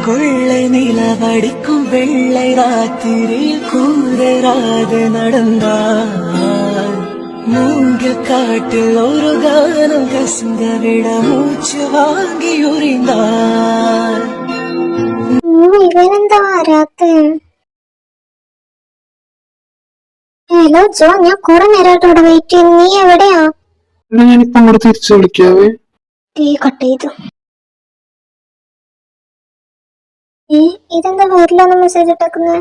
கொள்ளை நிலவடிக்கும் வெள்ளை ராத்திரியில் கூதராது நடந்தார். மூங்கில் காட்டில் ஒரு கானம் கசுங்க விட மூச்சு வாங்கி உறிந்தார். ഹലോ ജോ, ഞാൻ കുറെ നേരമായിട്ട് ഇവിടെ വെയിറ്റ് ചെയ്യുന്നു. നീ എവിടെയാ? ഞാനിപ്പോ അങ്ങോട്ട് തിരിച്ചു വിളിക്കാവേ. കട്ട് ചെയ്തു. ഇതെന്താ വരില്ലെന്ന് മെസ്സേജ് ഇട്ടേക്കുന്നത്?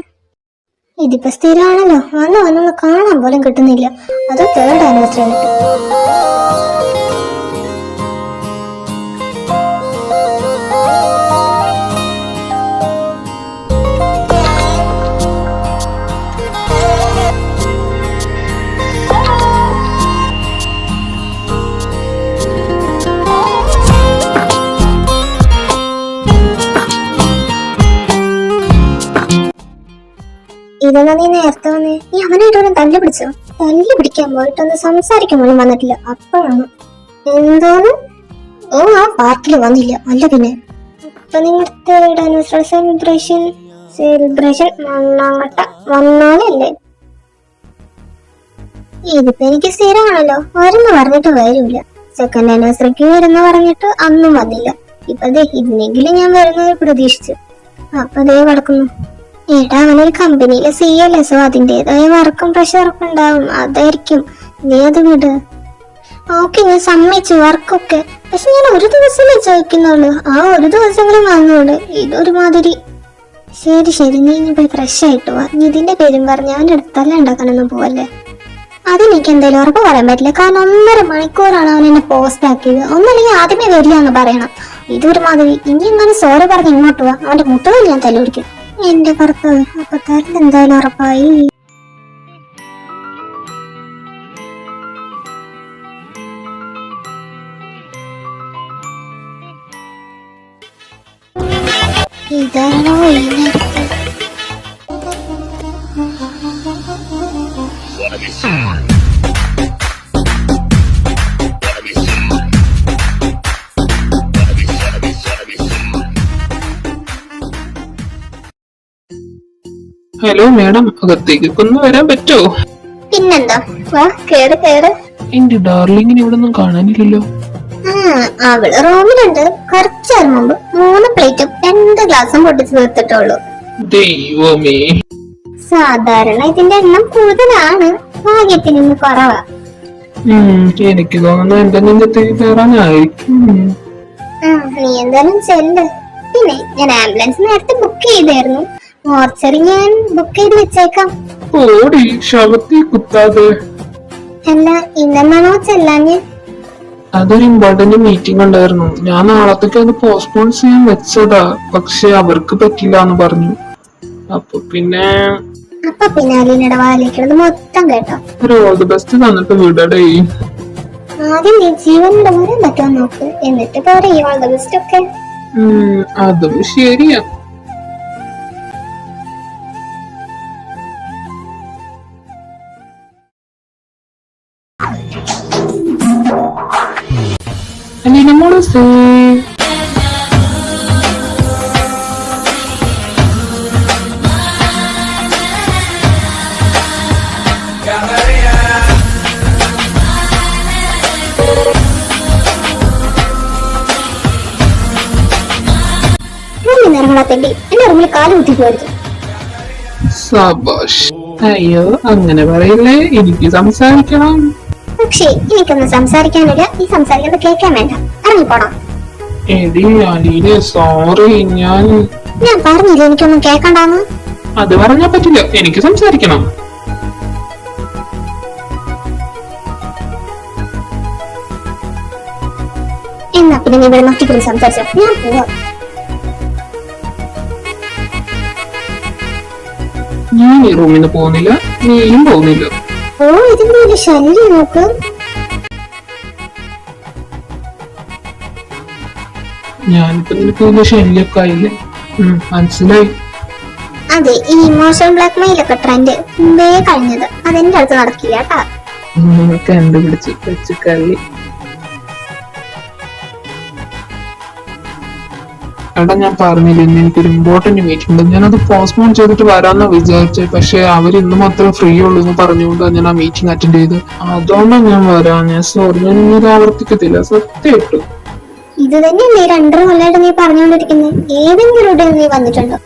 ഇതിപ്പോ സ്ഥിരമാണല്ലോ. വന്നൊന്ന് കാണാൻ പോലും കിട്ടുന്നില്ല. അത് 3rd ആനിവേഴ്സറി ആയിട്ട്. ഇതെന്നാ നീ നേരത്തെ വന്നേ? നീ അവനായിട്ടൊന്നും തല്ലി പിടിച്ചോ? തല്ലി പിടിക്കാൻ പോയിട്ടൊന്ന് സംസാരിക്കാൻ പോലും വന്നിട്ടില്ല. അപ്പോഴാണ് എന്തോന്ന് ആ പാർക്കിൽ വന്നില്ല. അല്ല പിന്നെ ഇപ്പൊ നിങ്ങളുടെ 3rd ആനിവേഴ്സറി സെലിബ്രേഷൻ മണ്ണാങ്ങട്ട വന്നാലല്ലേ? ഇതിപ്പോ എനിക്ക് സ്ഥിരമാണല്ലോ. വരുന്ന് പറഞ്ഞിട്ട് വരൂല. 2nd ആനിവേഴ്സറിക്ക് വരുന്ന പറഞ്ഞിട്ട് അന്നും വന്നില്ല. ഇപ്പൊ ഇതിനെങ്കിലും ഞാൻ വരുന്നത് പ്രതീക്ഷിച്ചു. അപ്പൊ കിടക്കുന്നു. ഏട്ടാ, അവനൊരു കമ്പനിയിലെ CLS, അതിൻ്റെതായ വർക്കും പ്രഷറൊക്കെ ഉണ്ടാവും. അതായിരിക്കും. നീ അത് വിട്. ഓക്കെ, ഞാൻ സമ്മതിച്ചു വർക്കൊക്കെ. പക്ഷെ ഞാൻ ഒരു ദിവസമേ ചോദിക്കുന്നുള്ളൂ. ആ ഒരു ദിവസങ്ങളും വാങ്ങുള്ളൂ. ഇതൊരുമാതിരി. ശരി, നീ ഇനി പോയി ഫ്രഷ് ആയിട്ട് പോവാ. നീ ഇതിന്റെ പേരും പറഞ്ഞ് അവൻ്റെ അടുത്തല്ല ഉണ്ടാക്കാനൊന്നും പോവല്ലേ. അതെനിക്ക് എന്തായാലും ഉറപ്പ് പറയാൻ പറ്റില്ല. കാരണം 1.5 മണിക്കൂറാണ് അവൻ എന്നെ പോസ്റ്റ് ആക്കിയത്. ഒന്നല്ലെങ്കിൽ ആദ്യമേ വരില്ല എന്ന് പറയണം. ഇതൊരുമാതിരി. ഇനി എങ്ങനെ സോറി പറഞ്ഞ് ഇങ്ങോട്ട് പോവാ. അവന്റെ മുട്ടകൾ ഞാൻ തല്ലുപിടിക്കും. എന്റെ കർത്താവ്, അപ്പൊ തരൽ എന്തായാലും ഉറപ്പായി. ഇതാണോ ഈ നേരത്തെ? ഹലോ മാഡം, അകത്തേക്കൊന്ന് വരാൻ പറ്റുമോ? പിന്നെന്താ, വാ കേറ്. എന്റെ ഡാർലിങ്ങിന് ഇവിടെ ഒന്നും കാണാനില്ലല്ലോ. അവള് റൂമിലുണ്ട്. കുറച്ചു നേരം മുമ്പ് 3 പ്ലേറ്റും 2 ഗ്ലാസും പൊട്ടിച്ച് തീർത്തിട്ടുള്ളൂ. ദൈവമേ, സാധാരണ ഇതിന്റെ എണ്ണം കൂടുതലാണ്. ഭാഗ്യത്തിന് ഇന്ന് കുറവാ. എനിക്ക് തോന്നുന്നു എന്റെ നെഞ്ചത്തേക്ക് കയറാനായിരിക്കും. നീ എന്തായാലും ചെല്ല്. പിന്നെ ഞാൻ ആംബുലൻസ് നേരത്തെ ബുക്ക് ചെയ്തായിരുന്നു. മോർച്ചറി ഞാൻ ബുക്ക് ചെയ്ത് വെച്ചേക്കാം. ഓടി ശവത്തിൽ കുത്താതെ. അല്ല, ഇന്നെന്നാണോ ചെല്ലാഞ്ഞ്? അതൊരു ഇമ്പോർട്ടന്റ് മീറ്റിംഗ് ഉണ്ടായിരുന്നു. ഞാൻ നാളത്തേക്ക് അത് പോസ്റ്റ്പോൺ ചെയ്യാൻ വെച്ചതാ. പക്ഷെ അവർക്ക് പറ്റില്ല എന്ന് പറഞ്ഞു. അപ്പൊ പിന്നെ അലീനയുടെ വാലിക്കുന്നത് മൊത്തം കേട്ടോ. ഒരു ഓൾ ദി ബെസ്റ്റ് തന്നിട്ട് വിടടേ. ആദ്യം നീ ജീവനോട് വരാൻ പറ്റാൻ നോക്ക്. എന്നിട്ട് പോരെ ഈ ഓൾ ദി ബെസ്റ്റ് ഒക്കെ. അതും ശരിയാ. Alina Morose. എന്റെ റൂമിൽ കാല് കുത്തി പോയത്. സബാഷ്. അയ്യോ അങ്ങനെ പറയില്ലേ, എനിക്ക് സംസാരിക്കണം. പക്ഷേ എനിക്കൊന്നും സംസാരിക്കാനില്ല, ഈ സംസാരിക്കുന്നത് കേൾക്കാൻ വേണ്ട, ഇറങ്ങിപ്പോണം. എടി അലീനെ സോറി, ഞാൻ പറഞ്ഞില്ല എനിക്കൊന്നും കേൾക്കണ്ടാന്ന്. അത് പറഞ്ഞാ പറ്റില്ല, എനിക്ക് സംസാരിക്കണം. എന്നാ പിന്നെ നീ ഇവിടെ ഒറ്റയ്ക്ക് സംസാരിച്ചോ, ഞാൻ പോവാ. ഞാൻ ഈ റൂമിൽ നിന്ന് പോകുന്നില്ല, നീയും പോകുന്നില്ല. ഓ ഇതിന്റെ ഒരു ശല്യം നോക്ക്. ഞാനിപ്പോ നിനക്ക് വലിയ ശല്യമൊക്കെ ആയില്ലേ? മനസ്സിലായി. അതെ, ഈ ഇമോഷൻ ബ്ലാക്ക് മെയിലൊക്കെ ട്രെൻഡ് മുമ്പേ കഴിഞ്ഞത്, അതെന്റെ അടുത്ത് നടക്കില്ല കേട്ടാ. കണ്ടുപിടിച്ച് വെച്ച് കള്ളി. എടാ ഞാൻ പറഞ്ഞില്ലേ, ഇന്ന് എനിക്കൊരു ഇമ്പോർട്ടന്റ് മീറ്റിംഗ് ഉണ്ട്, ഞാനത് പോസ്റ്റ്പോൺ ചെയ്തിട്ട് വരാന്നാ വിചാരിച്ചത്. പക്ഷെ അവർ ഇന്ന് മാത്രമേ ഫ്രീ ഉള്ളൂ എന്ന് പറഞ്ഞുകൊണ്ട് ഞാൻ ആ മീറ്റിംഗ് അറ്റൻഡ് ചെയ്ത്. അതുകൊണ്ടാണ് ഞാൻ വരാൻ. സോറി, ഞാൻ ഇനി ഇത് ആവർത്തിക്കത്തില്ല, സത്യമായിട്ടു. ഇത് തന്നെയല്ലേ 2 കൊല്ലമായിട്ട് നീ പറഞ്ഞുകൊണ്ടിരിക്കുന്നത്. ഏതെങ്കിലും ഇടയിൽ നീ വന്നിട്ടുണ്ടോ?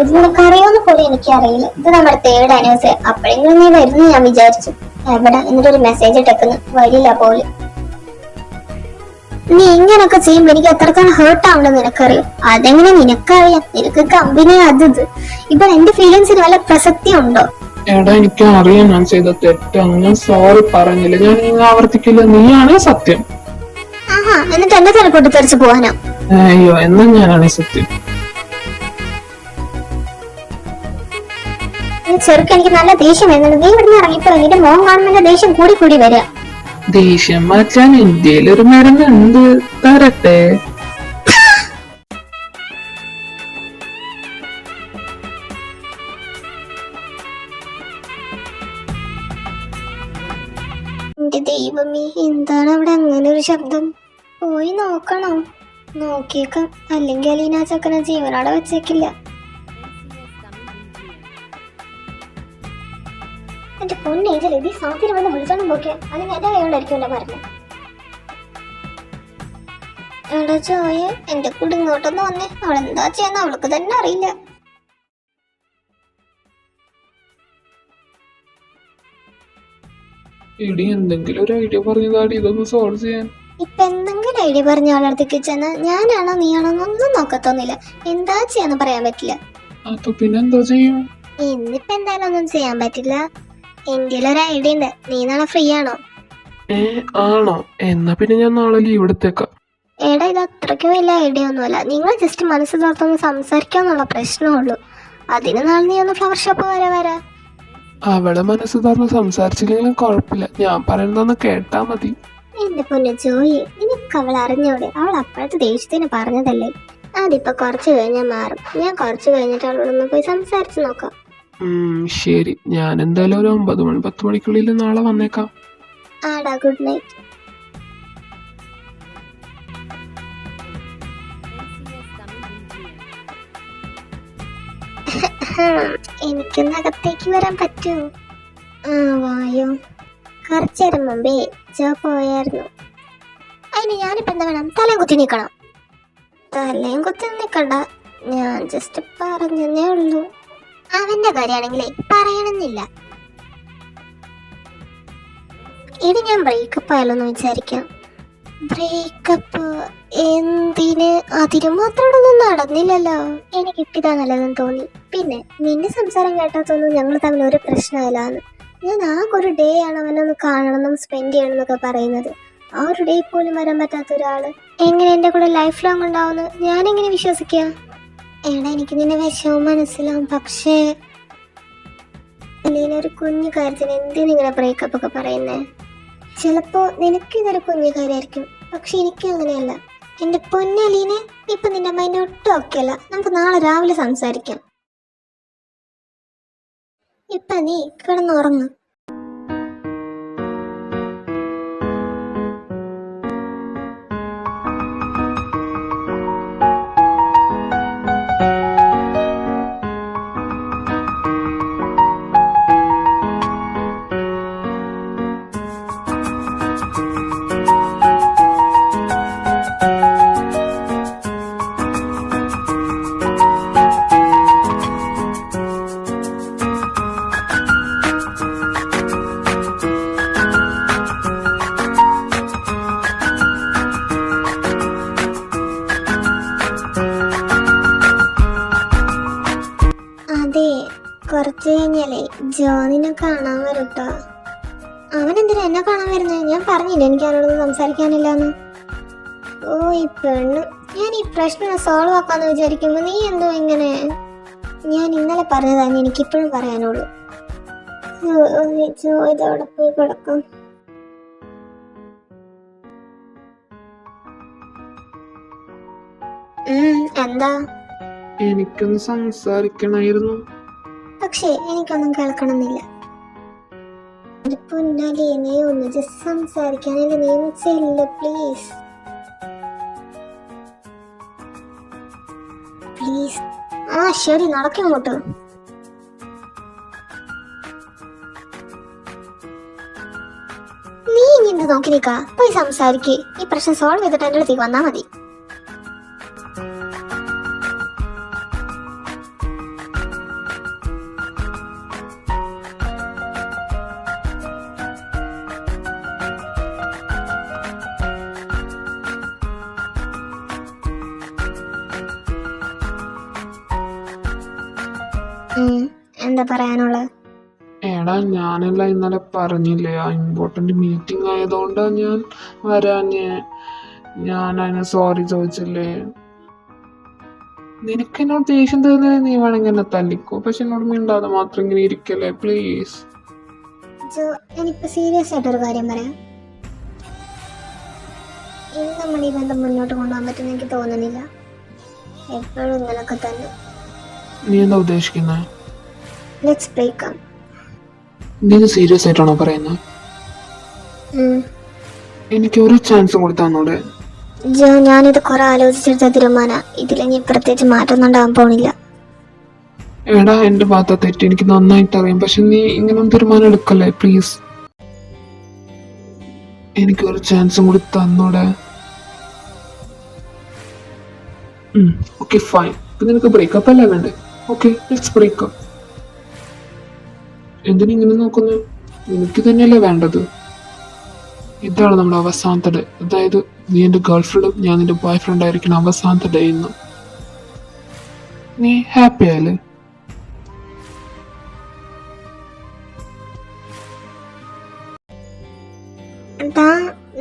ഇത് നിനക്ക് അറിയാവുന്ന പോലെ എനിക്ക് അറിയില്ല. ഇത് നമ്മുടെ 3rd ആനിവേഴ്സറി, അപ്പോഴെങ്കിലും നീ വരുന്നു ഞാൻ വിചാരിച്ചു. എവിടെ എന്നിട്ടൊരു മെസ്സേജ് ഇട്ടേക്കുന്നു, വരില്ല പോലും. നീ ഇങ്ങനൊക്കെ ചെയ്യുമ്പോ എനിക്ക് എത്രത്തോളം ഹേർട്ട് ആവണമെന്ന് നിനക്കറിയോ? അതെങ്ങനെ നിനക്കറിയാം? നിനക്ക് കമ്പനി അത് ഇപ്പൊ എന്റെ ഫീലിങ്സിന് വല്ല പ്രസക്തി ഉണ്ടോ? എടാ എനിക്ക് അറിയാം ഞാൻ ചെയ്ത തെറ്റാണ്, ഞാൻ സോറി പറഞ്ഞില്ല, ഞാൻ ഇങ്ങനെ ആവർത്തിക്കില്ല, നീയാണേ സത്യം. ആഹാ, എന്നിട്ട് എന്റെ തല പൊട്ടിത്തെറിച്ച് പോവാനോ? അയ്യോ, എന്നാ ഞാനാണേ സത്യം. ചെറുക്ക് എനിക്ക് നല്ല ദേഷ്യം വരുന്നുണ്ട്. നീ ഇവിടുന്ന് ഇറങ്ങിപ്പോ നിന്റെ മോൻ കാണുമ്പോൾ ദേഷ്യം കൂടി കൂടി വരിക. ദേഷ്യം മാറ്റാൻ ഇന്ത്യയിലൊരു മരുന്നുണ്ട്, തരട്ടെ? എന്റെ ദൈവമേ, എന്താണ് അവിടെ അങ്ങനെ ഒരു ശബ്ദം? പോയി നോക്കണോ? നോക്കിയേക്കാം, അല്ലെങ്കിൽ അലീന ചക്കന ജീവനോടെ വെച്ചേക്കില്ല. എന്റെ പൊന്നേജൽ, ഇത് സാധ്യത വന്ന് വിളിച്ചോണ്ടും പോക്കെ, അല്ലെങ്കിൽ എന്റെ കൈകൊണ്ടായിരിക്കുമല്ലോ പറഞ്ഞു. എടാ ചോയ, എന്റെ കൂടെ ഇങ്ങോട്ടൊന്ന് വന്നേ. അവളെന്താ ചെയ്യാന്ന് അവൾക്ക് തന്നെ അറിയില്ല. എടി എന്തെങ്കിലും ഒരു ഐഡിയ പറഞ്ഞതാടി ഇതൊന്ന് സോൾവ് ചെയ്യാൻ. ഇപ്പൊ എന്തെങ്കിലും ഐഡിയ പറഞ്ഞ ആളടുത്തേക്ക് ചെന്ന് ഞാനാണോ നീയാണോ ഒന്നും നോക്കത്തൊന്നുമില്ല. എന്താ ചെയ്യാന്ന് പറയാൻ പറ്റില്ല. അപ്പൊ പിന്നെന്താ ചെയ്യും? ഇന്നിപ്പോ എന്തായാലും ഒന്നും ചെയ്യാൻ പറ്റില്ല. എന്റെ ഒരു ഐഡിയ ഉണ്ട്. നീ നാളെ ഫ്രീ ആണോ? ആണോ? എന്നാ പിന്നെ ഞാൻ നാളെ ലീവ് എടുത്തേക്കാം. എടാ, ഇത് അത്രയ്ക്ക് വലിയ ഐഡിയ ഒന്നുമല്ല. നിങ്ങൾ ജസ്റ്റ് മനസ്സ് തുറത്തൊന്ന് സംസാരിക്കാന്നുള്ള പ്രശ്നമുള്ളൂ. അതിന് നാളെ നീ ഒന്ന് ഫ്ലവർ ഷോപ്പ് വരാ. അവളെ മനസ്സ് തുറന്ന് സംസാരിച്ചില്ലെങ്കിലും കുഴപ്പമില്ല, ഞാൻ പറയുന്നതൊന്ന് കേട്ടാ മതി. എന്റെ പൊന്നു ജോയി, നിനക്ക് അവൾ അറിഞ്ഞോടെ? അവൾ അപ്പോഴത്തെ ദേഷ്യത്തിന് പറഞ്ഞതല്ലേ. അതിപ്പോ കുറച്ച് കഴിഞ്ഞാൽ മാറും. ഞാൻ കുറച്ച് കഴിഞ്ഞിട്ട് അവളോടൊന്ന് പോയി സംസാരിച്ച് നോക്കാം. ശരി, ഞാൻ എന്തായാലും ഒരു 9 മണി 10 മണിക്കുള്ളിൽ നാളെ വന്നേക്കാം. ആടാ, ഗുഡ് നൈറ്റ്. എനിക്കൊന്ന് അകത്തേക്ക് വരാൻ പറ്റുമോ? വായോ. കുറച്ചേരം മുമ്പേ ജോ പോയായിരുന്നു. അതിന് ഞാനിപ്പോ എന്താ വേണം? തലയും കുത്തി നിൽക്കണം? തലയും കുത്തി നിൽക്കണ്ട, ഞാൻ ജസ്റ്റ് പറഞ്ഞേ ഉള്ളൂ. അവന്റെ കാര്യമാണെങ്കിലേ പറയണമെന്നില്ല. ഇനി ഞാൻ ബ്രേക്കപ്പ് ആയാലോന്ന് വിചാരിക്കാം. ബ്രേക്കപ്പ് എന്തിന്? അതിന് മാത്രമൊന്നും നടന്നില്ലല്ലോ. എനിക്ക് ഇപ്പിതാ നല്ലതെന്ന് തോന്നി. പിന്നെ നിന്റെ സംസാരം കേട്ടാത്തൊന്നും ഞങ്ങൾ തമ്മിൽ ഒരു പ്രശ്നമില്ലാന്ന്. ഞാൻ ആകെ ഒരു ഡേ ആണ് അവനൊന്ന് കാണണമെന്നും സ്പെൻഡ് ചെയ്യണം എന്നൊക്കെ പറയുന്നത്. ആ ഒരു ഡേ പോലും വരാൻ പറ്റാത്ത ഒരാള് എങ്ങനെ എന്റെ കൂടെ ലൈഫ് ലോങ് ഉണ്ടാവുമെന്ന് ഞാനെങ്ങനെ വിശ്വസിക്കാം? എടാ, എനിക്ക് നിന്റെ വിഷമം മനസ്സിലാവും. പക്ഷേ ഒരു കുഞ്ഞു കാര്യത്തിന് എന്തിനിങ്ങനെ ബ്രേക്കപ്പ് ഒക്കെ പറയുന്നേ? ചിലപ്പോ നിനക്ക് ഇതൊരു കുഞ്ഞു കാര്യമായിരിക്കും, പക്ഷെ എനിക്ക് അങ്ങനെയല്ല. എന്റെ പൊന്നലീനെ, ഇപ്പൊ നിന്റെ മൈൻഡ് ഒട്ടും ഒക്കെ അല്ല. നമുക്ക് നാളെ രാവിലെ സംസാരിക്കാം. ഇപ്പൊ നീ കിടന്നുറങ്ങും. കുറച്ച് കഴിഞ്ഞാലേ ജോനിനെ കാണാൻ വരൂട്ടോ. അവനെന്തിനാ എന്നെ കാണാൻ വരുന്നത്? ഞാൻ പറഞ്ഞില്ല എനിക്ക് അവനോടൊന്നും സംസാരിക്കാനില്ലാന്ന്. ഓ ഈ പെണ്ണ്, ഞാൻ ഈ പ്രശ്നം സോൾവ് ആക്കാന്ന് വിചാരിക്കുമ്പോ നീ എന്തോ ഇങ്ങനെ. ഞാൻ ഇന്നലെ പറഞ്ഞതാണ് എനിക്കിപ്പോഴും പറയാനുള്ളൂ. ജോ ഇതോടെ പോയി കിടക്കും. എന്താ? എനിക്കൊന്ന് സംസാരിക്കണമായിരുന്നു. പക്ഷേ എനിക്കൊന്നും കേൾക്കണമെന്നില്ല. പൊന്നാലേ നീ ഒന്ന് ജസ്റ്റ് സംസാരിക്കാനല്ലേ, നീ ചെല്ല പ്ലീസ് പ്ലീസ്. ആ ശരി, നടക്കങ്ങോട്ട്. നീ ഇനി എന്ത് നോക്കി നിൽക്കാ? പോയി സംസാരിക്ക്. ഈ പ്രശ്നം സോൾവ് ചെയ്തിട്ട് എൻ്റെ അടുത്തേക്ക് വന്നാ മതി. എന്താ പറയാനുള്ളത്? എടാ ഞാനല്ല ഇന്നലെ പറഞ്ഞില്ലേ, ആ ഇമ്പോർട്ടന്റ് മീറ്റിംഗ് ആയതുകൊണ്ട് ഞാൻ വരാഞ്ഞ്. ഞാൻ അതിന് സോറി ചോദിച്ചില്ലേ. നിനക്ക് എന്നോട് ദേഷ്യം തീർന്നില്ലേ നീ വേണമെങ്കിൽ എന്നെ തല്ലിക്കോ, പക്ഷെ എന്നോട് മിണ്ടാതെ മാത്രം ഇങ്ങനെ ഇരിക്കല്ലേ പ്ലീസ്. എനിക്ക് സീരിയസ് ആയിട്ടൊരു കാര്യം പറയാം. ഇന്ന് നമ്മൾ ഈ ബന്ധം മുന്നോട്ട് കൊണ്ടുപോകാൻ പറ്റുമെന്ന് എനിക്ക് തോന്നുന്നില്ല. എപ്പോഴും ഇങ്ങനൊക്കെ തന്നെ. നീ എന്താ ഉദ്ദേശിക്കുന്നത്? Let's break up. നീ ഇത് സീരിയസ് ആയിട്ടാണോ പറയുന്നത്? എനിക്ക് ഒരു ചാൻസ് കൂടി തന്നൂടെ? ജോ, ഞാനിത് കുറെ ആലോചിച്ചെടുത്ത തീരുമാനം. ഇതിലെങ്കിൽ പ്രത്യേകിച്ച് മാറ്റമൊന്നും ഉണ്ടാകാൻ പോണില്ല. എടാ എന്റെ ഭാഗത്തെ തെറ്റ് എനിക്ക് നന്നായിട്ട് അറിയാം, പക്ഷെ നീ ഇങ്ങനെ തീരുമാനം എടുക്കല്ലേ പ്ലീസ്. എനിക്കൊരു ചാൻസും കൂടി തന്നൂടെ? Okay fine. ഇപ്പൊ നിനക്ക് ബ്രേക്കപ്പ് അല്ലേ വേണ്ടേ? Okay let's breakup. എന്തിനിങ്ങനെ നോക്കുന്നു? എനിക്ക് തന്നെയല്ലേ വേണ്ടത്. ഇതാണ് നമ്മുടെ അവസാനത്തെ ഡേ. അതായത് നീ എന്റെ ഗേൾഫ്രണ്ടും ഞാൻ നിന്റെ ബോയ് ഫ്രണ്ട് ആയിരിക്കണം അവസാനത്തെ ഡേ ഇന്ന്. നീ ഹാപ്പി ആയല്ലേ?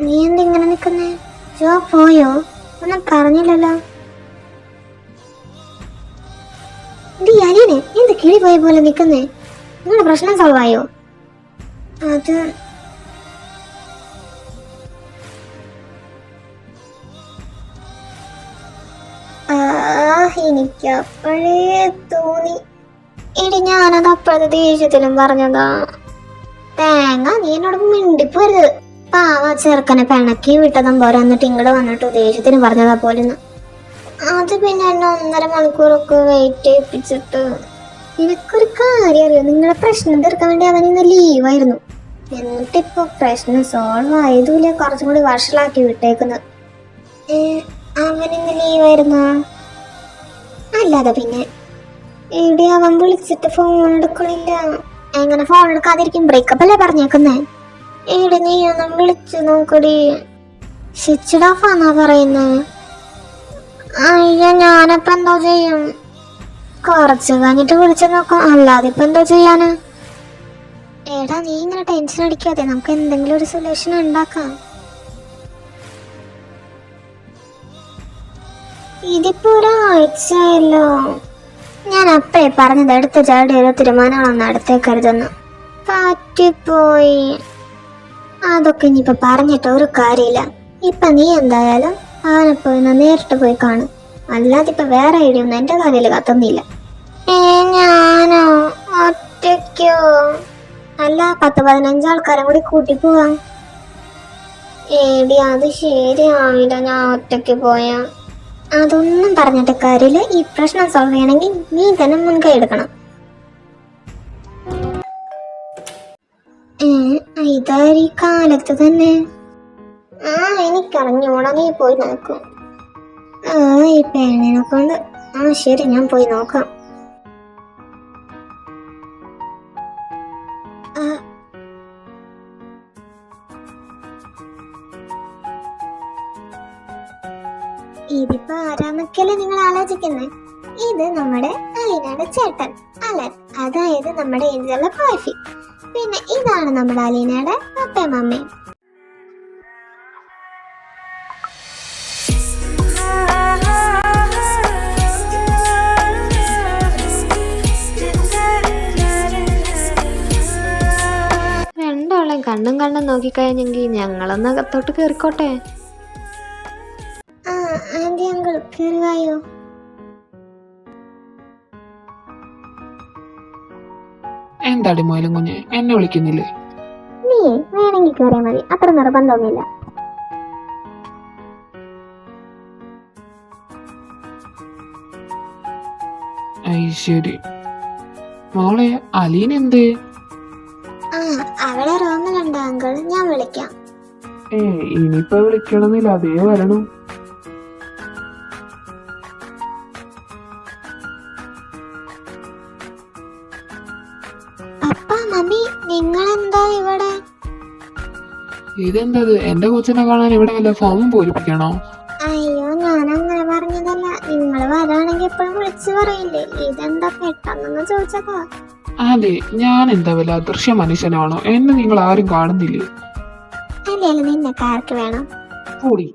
നീ എന്തിങ്ങനെ നിക്കുന്നേ? ജോ പോയോ? ഒന്നും പറഞ്ഞില്ലല്ലോ. അനിയനെ എന്ത് കിളി പോയ പോലെ നിക്കുന്നേ? നിങ്ങളുടെ പ്രശ്നം സോൾവ് ആയോ? അത് എനിക്ക് അപ്പോഴേ തോന്നി. എടി ഞാനത് അപ്പോഴത്തെ ദേഷ്യത്തിലും പറഞ്ഞതാ. തേങ്ങ, നീ എന്നോട് മിണ്ടിപ്പോരുത്. പാവ ചെറുക്കനെ പിണക്കി വിട്ടതും പോരാ, എന്നിട്ട് ഇങ്ങോട്ട് വന്നിട്ട് ദേഷ്യത്തിന് പറഞ്ഞതാ പോലെന്ന്. അത് പിന്നെ എന്നെ 1.5 മണിക്കൂറൊക്കെ വെയിറ്റ് ചെയ്യിപ്പിച്ചിട്ട്. നിനക്കൊരു കാര്യം അറിയോ? നിങ്ങളെ പ്രശ്നം തീർക്കാൻ വേണ്ടി അവൻ ഇന്ന് ലീവായിരുന്നു. എന്നിട്ടിപ്പോ പ്രശ്നം സോൾവ് ആയതുമില്ല, കുറച്ചും കൂടി വഷളാക്കി വിട്ടേക്കുന്നത്. അവനിന്ന് ലീവായിരുന്നോ? അല്ലാതെ പിന്നെ എവിടെ അവൻ വിളിച്ചിട്ട് ഫോൺ എടുക്കണില്ല. എങ്ങനെ ഫോൺ എടുക്കാതിരിക്കും? ബ്രേക്കപ്പ് അല്ലേ പറഞ്ഞേക്കുന്നേ? എവിടെ നീ ഒന്നും വിളിച്ചു നോക്കടി. സ്വിച്ച്ഡ് ഓഫ് ആന്നാ പറയുന്നേ. അയ്യോ, ഞാനപ്പ എന്തോ ചെയ്യും? കുറച്ച് കഴിഞ്ഞിട്ട് വിളിച്ചു നോക്കാം, അല്ലാതെ ഇപ്പൊ എന്തോ ചെയ്യാന്? എടാ നീ ഇങ്ങനെ ടെൻഷൻ അടിക്കാതെ, നമുക്ക് എന്തെങ്കിലും ഒരു സൊല്യൂഷൻ ഉണ്ടാക്കാം. ഇതിപ്പോ ഒരാഴ്ചയല്ലോ. ഞാൻ അപ്പഴേ പറഞ്ഞത് എടുത്ത ചാടി ഓരോ തീരുമാനങ്ങളൊന്നും അടുത്തേക്കരുതെന്ന്. പറ്റിപ്പോയി. അതൊക്കെ ഇനിയിപ്പൊ പറഞ്ഞിട്ട് ഒരു കാര്യമില്ല. ഇപ്പൊ നീ എന്തായാലും അവനെ പോയി നേരിട്ട് പോയി കാണും. അല്ലാതെ ഇപ്പൊ വേറെ ഐഡിയ ഒന്നും എന്റെ കാര്യത്തിൽ കത്തുന്നില്ല. ഞാനോ ഒറ്റയ്ക്കോ? അല്ല 10-15 ആൾക്കാരെ കൂടി കൂട്ടി പോവാം. ഏടി അത് ശരിയാവില്ല ഞാൻ ഒറ്റയ്ക്ക് പോയാ. അതൊന്നും പറഞ്ഞിട്ട് കാര്യമില്ല. ഈ പ്രശ്നം സോൾവ് ചെയ്യണമെങ്കിൽ നീ തന്നെ മുൻകൈ എടുക്കണം. ഇതായി കാലത്ത് തന്നെ. എനിക്കറിഞ്ഞൂടാ, നീ പോയി നോക്കും. ഈ പെണ്ണിനെ കൊണ്ട്. ശരി, ഞാൻ പോയി നോക്കാം. ഇതിപ്പോ ആരാന്നൊക്കെയല്ലേ നിങ്ങൾ ആലോചിക്കുന്നേ? ഇത് നമ്മുടെ അലീനയുടെ ചേട്ടൻ അലൻ, അതായത് നമ്മുടെ ഏഞ്ചലിന്റെ വൈഫ്. പിന്നെ ഇതാണ് നമ്മുടെ അലീനയുടെ പപ്പയും അമ്മയും. രണ്ടാളെയും കണ്ണും കണ്ണും നോക്കിക്കഴിഞ്ഞെങ്കിൽ ഞങ്ങളൊന്ന് അകത്തോട്ട് കയറിക്കോട്ടെ. ആ ആന്റി അങ്കിൾ കയറിവായോ. എന്താടി മോയിലും കുഞ്ഞെ, എന്നെ വിളിക്കുന്നില്ലേ? നീ വേണമെങ്കിൽ കയറിയാൽ മതി, അത്ര നിർബന്ധമൊന്നുമില്ല. ശരി. മോളെ അലീന എന്തേ? ആ അവളെ റൂമിലുണ്ട് അങ്കിൾ, ഞാൻ വിളിക്കാം. ഇനിയിപ്പോ വിളിക്കണമെന്നില്ല, അതേ വരണു. പപ്പ മമ്മി നിങ്ങളെന്താ ഇവിടെ? ഇതെന്തത്? എന്റെ കൊച്ചിനെ കാണാൻ ഇവിടെ വല്ല ഫോമും പൂരിപ്പിക്കണോ? അയ്യോ ഞാൻ അങ്ങനെ പറഞ്ഞതല്ല, നിങ്ങൾ വരാണെങ്കിൽ എപ്പോഴും വിളിച്ചു പറയില്ലേ. ഇതെന്താ പെട്ടെന്നൊന്ന് ചോദിച്ചതാ. അതെ, ഞാൻ എന്താ വല്ല അദൃശ്യ മനുഷ്യനാണോ? എന്നെ നിങ്ങൾ ആരും കാണുന്നില്ലേ? അല്ലേലും നിന്നൊക്കെ ആർക്ക് വേണം? കൂടി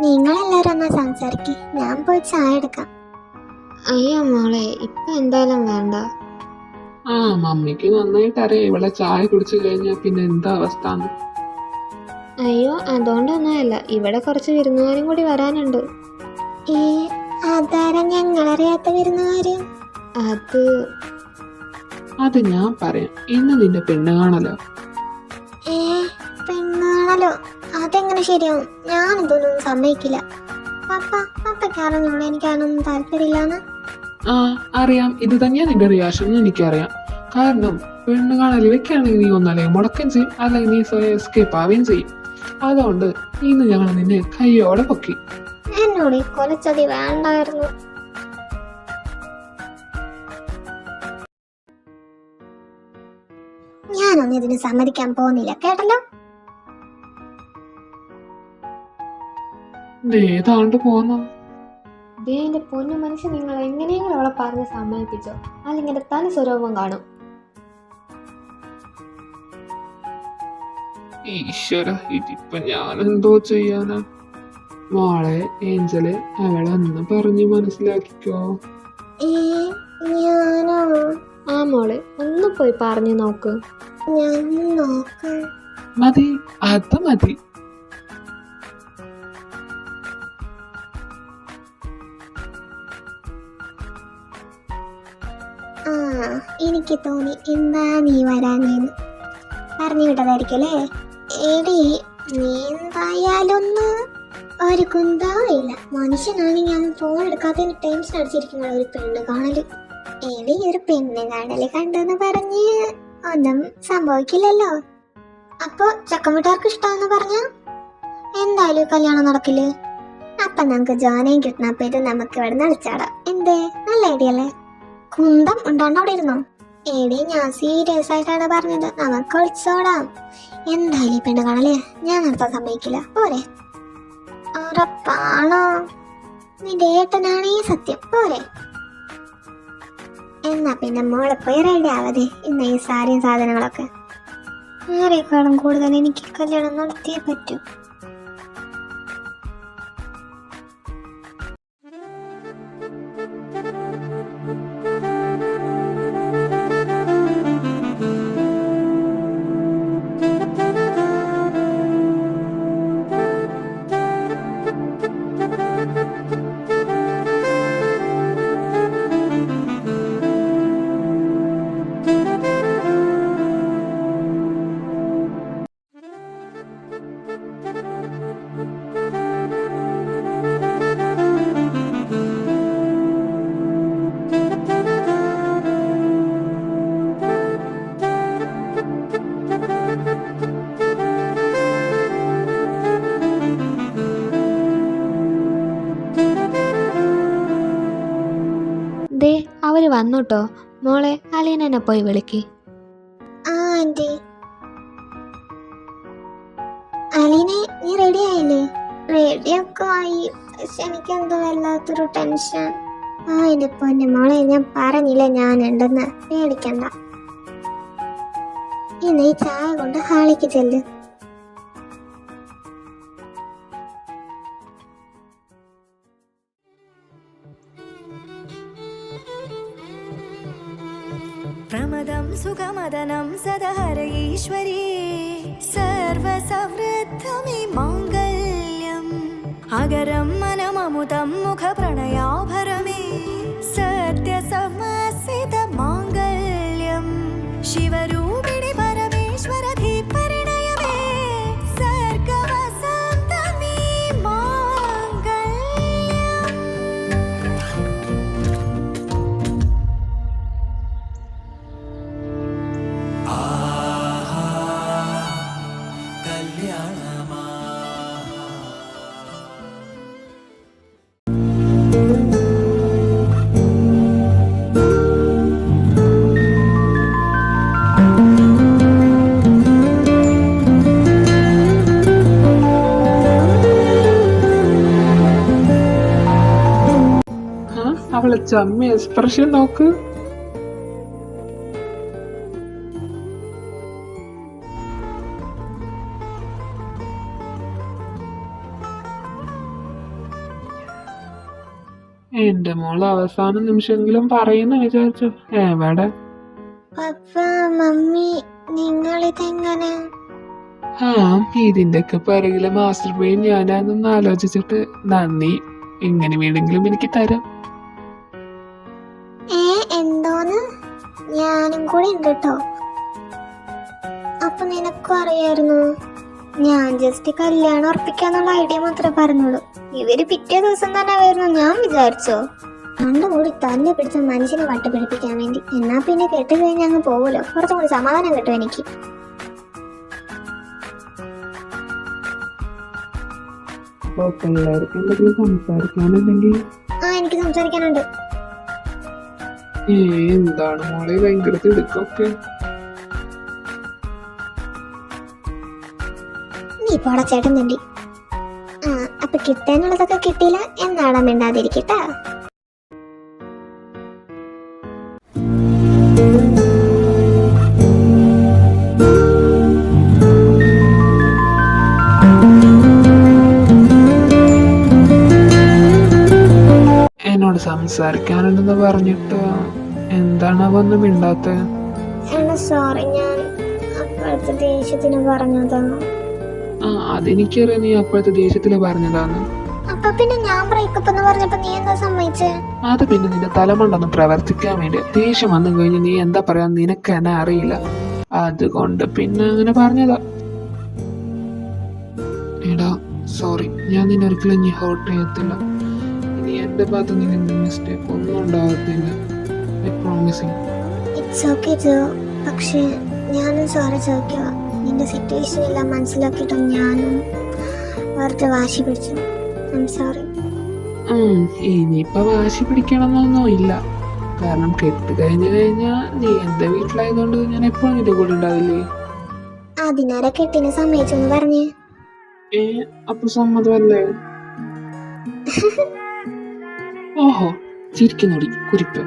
നിങ്ങളെല്ലാരും ഒന്ന് സംസാരിക്ക്, ഞാൻ പോയി ചായ എടുക്കാം. അയ്യോ മോളെ, ഇപ്പൊ എന്തായാലും വേണ്ട. ആ മമ്മിക്ക് നന്നായിട്ട് അറിയാം ഇവിടെ ചായ കുടിച്ചു കഴിഞ്ഞാൽ പിന്നെ എന്താ അവസ്ഥ. അയ്യോ അതുകൊണ്ടൊന്നുമല്ല, ഇവിടെ കുറച്ച് വിരുന്നുകാരും കൂടി വരാനുണ്ട്. അതാരാ ഞങ്ങളറിയാത്ത വിരുന്നുകാര്? അത് ഞാൻ പറയാം. ഇന്ന് നിന്റെ പെണ്ണ് കാണലോ. പെണ്ണാണല്ലോ, അതെങ്ങനെ ശരിയാവും? ഞാനിതൊന്നും സമ്മതിക്കില്ല. പപ്പയ്ക്ക് അറിഞ്ഞോളൂ എനിക്ക് അതിനൊന്നും താല്പര്യമില്ലാന്ന്. ആ അറിയാം, ഇത് തന്നെയാ നിന്റെ റിയാക്ഷൻ എന്ന് എനിക്കറിയാം. കാരണം പെണ്ണ് കാണൽ വെക്കുകയാണെങ്കിൽ നീ ഒന്നല്ലെങ്കിൽ മുടക്കം ചെയ്യും, അല്ലെങ്കിൽ നീ സ്വയം എസ്കേപ്പ് ആവുകയും ചെയ്യും. അതുകൊണ്ട് ഇന്ന് ഞങ്ങൾ നിന്നെ കയ്യോടെ പൊക്കി. എന്നോട് ഈ കൊലച്ചതി വേണ്ടായിരുന്നു. ഞാനൊന്നും ഇതിന് സമ്മതിക്കാൻ പോകുന്നില്ല, കേട്ടല്ലോ. ഏതാണ്ട് പോന്നു. എന്റെ പൊന്നു മനുഷ്യൻ, നിങ്ങൾ എങ്ങനെയെങ്കിലും അവളെ പറഞ്ഞ് സമ്മതിപ്പിച്ചോ, അല്ലെങ്കിൽ എന്റെ തനി സ്വരൂപം കാണും. ഈശ്വര, ഇതിപ്പോ ഞാനെന്തോ ചെയ്യാനാ? മോളെ ഏഞ്ചല്, അവളൊന്ന് പറഞ്ഞു മനസ്സിലാക്കിക്കോ. ഞാനോ? ആ മോളെ, ഒന്ന് പോയി പറഞ്ഞു നോക്ക്. ഞാൻ നോക്കാം. മതി, അത് മതി. എനിക്ക് തോന്നി എന്താ നീ വരാനേന്ന്. പറഞ്ഞു വിട്ടതായിരിക്കല്ലേ. എടി നീ എന്തായാലൊന്ന് ഒരു കുന്താവില്ല. മനുഷ്യനാണെങ്കിൽ അവൻ ഫോൺ എടുക്കാത്തതിന് ടെൻഷൻ അടിച്ചിരിക്കുന്ന ഒരു പെണ്ണ് കാണല്. എടി ഒരു പെണ്ണ് കാണല് കണ്ടെന്ന് പറഞ്ഞ് ഒന്നും സംഭവിക്കില്ലല്ലോ. അപ്പൊ ചക്കമിട്ടാർക്ക് ഇഷ്ടമെന്ന് പറഞ്ഞ എന്തായാലും കല്യാണം നടക്കില്ലേ? അപ്പൊ നമുക്ക് ജോനയും കിഡ്നാപ്പ് ചെയ്ത് നമുക്ക് ഇവിടെ നടിച്ചാടാം. എന്തേ, നല്ല ഐഡിയ അല്ലേ? കുന്തം ഉണ്ടാണ്ട് അവിടെ ഇരുന്നോ? എടി ഞാൻ സീരിയസ് ആയിട്ടാണ് പറഞ്ഞത്, നമുക്ക് ഒളിച്ചോടാം. എന്തായാലും പെണ്ണ് കാണല്ലേ ഞാൻ നടത്താൻ സമ്മതിക്കില്ല. പോരെ? ഉറപ്പാണോ? നിന്റെ ഏട്ടനാണേ സത്യം. പോരെ? എന്നാ പിന്നെ മോളെ പോയി റെഡി ആവതേ. ഇന്ന് ഈ സാരിയും സാധനങ്ങളൊക്കെ. ആരെക്കാളും കൂടുതൽ എനിക്ക് കല്യാണം നടത്തിയേ പറ്റൂ. ദേ അവര് വന്നുട്ടോ. മോളെ അലീനനെ പോയി വിളിക്ക്. ആന്റി, അലീനെ നീ റെഡി ആയില്ലേ? റെഡിയൊക്കെ ആയി. പക്ഷെ എനിക്കെന്തോ വല്ലാത്തൊരു ടെൻഷൻ. എന്റെ പൊന്നു മോളെ, ഞാൻ പറഞ്ഞില്ലേ ഞാനുണ്ടെന്ന്, പേടിക്കണ്ട. ഇന്ന് ഈ ചായ കൊണ്ട് ഹാളിക്ക് ചെല്ല്. प्रमदं सुखमदनं सदहर ईश्वरी सर्वसमृद्धमे माङ्गल्यम् अगरं मनममुदं मुखप्रणयाभरमे सत्यसमसित माङ्गल्यं शिवरूपिणि परमेश्वरधि परिणयमे सर्गवसन्तमे माङ्गल्यम्. അവളെ ചമ്മ എക്സ്പ്രഷൻ നോക്ക്. എന്റെ മോള് അവസാന നിമിഷമെങ്കിലും പറയുന്ന വിചാരിച്ചു. എവിടെ? പപ്പ, മമ്മി, നിങ്ങളിതെങ്ങനെ? ഇതിന്റെ ഒക്കെ പിറകില് മാസ്റ്റർ ബ്രെയിൻ ഞാനാണെന്ന് ആലോചിച്ചിട്ട് നന്ദി. എങ്ങനെ വേണമെങ്കിലും എനിക്ക് തരാം. എന്തോന്ന്? ഞാനും കൂടി ഉണ്ട് കേട്ടോ. അപ്പൊ നിനക്കും അറിയായിരുന്നു? ഞാൻ ജസ്റ്റ് കല്യാണം ഉറപ്പിക്കാന്നുള്ള ഐഡിയ മാത്രമേ പറഞ്ഞുള്ളൂ. ഇവര് പിറ്റേ ദിവസം തന്നെ വരുന്നു ഞാൻ വിചാരിച്ചോ? രണ്ടും കൂടി തന്നെ പിടിച്ച മനുഷ്യനെ വട്ടുപിടിപ്പിക്കാൻ വേണ്ടി. എന്നാ പിന്നെ കെട്ട് കഴിഞ്ഞ് അങ്ങ് പോവുമല്ലോ, കുറച്ചും കൂടി സമാധാനം കിട്ടും എനിക്ക്. എനിക്ക് സംസാരിക്കാനുണ്ട്. എന്താണ് മോളെ ഭയങ്കര തിടുക്കൊക്കെ? നീ പോടാ ചേട്ടൻ തണ്ടി. അപ്പൊ കിട്ടാനുള്ളതൊക്കെ കിട്ടിയില്ല എന്നാടാ മിണ്ടാതിരിക്കട്ടാ. എന്നോട് സംസാരിക്കാനുണ്ടെന്ന് പറഞ്ഞിട്ട് എന്താണ് അവന്ന് മിണ്ടാത്ത? സോറി, ഞാൻ അപ്പോഴത്തെ ദേഷ്യത്തിന് പറഞ്ഞതാ. അതെനിക്കറിയാം നീ അപ്പോഴത്തെ ദേഷ്യത്തില് പറഞ്ഞതാണ്. അപ്പൊ പിന്നെ ഞാൻ ബ്രേക്കപ്പ് എന്ന് പറഞ്ഞപ്പോ നീ എന്താ സമ്മതിച്ചേ? അത് പിന്നെ നിന്റെ തലമണ്ടൊന്ന് പ്രവർത്തിക്കാൻ വേണ്ടി. ദേഷ്യം വന്നു കഴിഞ്ഞ് നീ എന്താ പറയാ നിനക്ക് എന്നെ അറിയില്ല, അതുകൊണ്ട് പിന്നെ അങ്ങനെ പറഞ്ഞതാ. എടാ സോറി, ഞാൻ നിന്നെ ഒരിക്കലും ഇനി ഹേർട്ട് ചെയ്യത്തില്ല. ഇനി എന്റെ ഭാഗത്ത് നിന്റെ മിസ്റ്റേക്ക് ഒന്നും ഉണ്ടാകത്തില്ല. I promise you. It's okay Jo. പക്ഷേ ഞാനും സോറി ചോദിക്കുക. നിന്റെ സിറ്റുവേഷൻ എല്ലാം മനസ്സിലാക്കിയിട്ടും ഞാനും വെറുതെ വാശി പിടിച്ചു. I am sorry. ഇനിയിപ്പൊ വാശി പിടിക്കണമെന്നൊന്നും ഇല്ല. കാരണം കെട്ട് കഴിഞ്ഞു കഴിഞ്ഞാ നീ എന്റെ വീട്ടിലായതുകൊണ്ട് ഞാൻ എപ്പോഴും നിന്റെ കൂടെ ഉണ്ടാവില്ലേ. അതിനാരെ കെട്ടിനെ സമ്മതിച്ചെന്ന് പറഞ്ഞേ? അപ്പൊ സമ്മതമല്ലേ? ഓഹോ, ചിരിക്കുന്നോടി കുരിപ്പ്.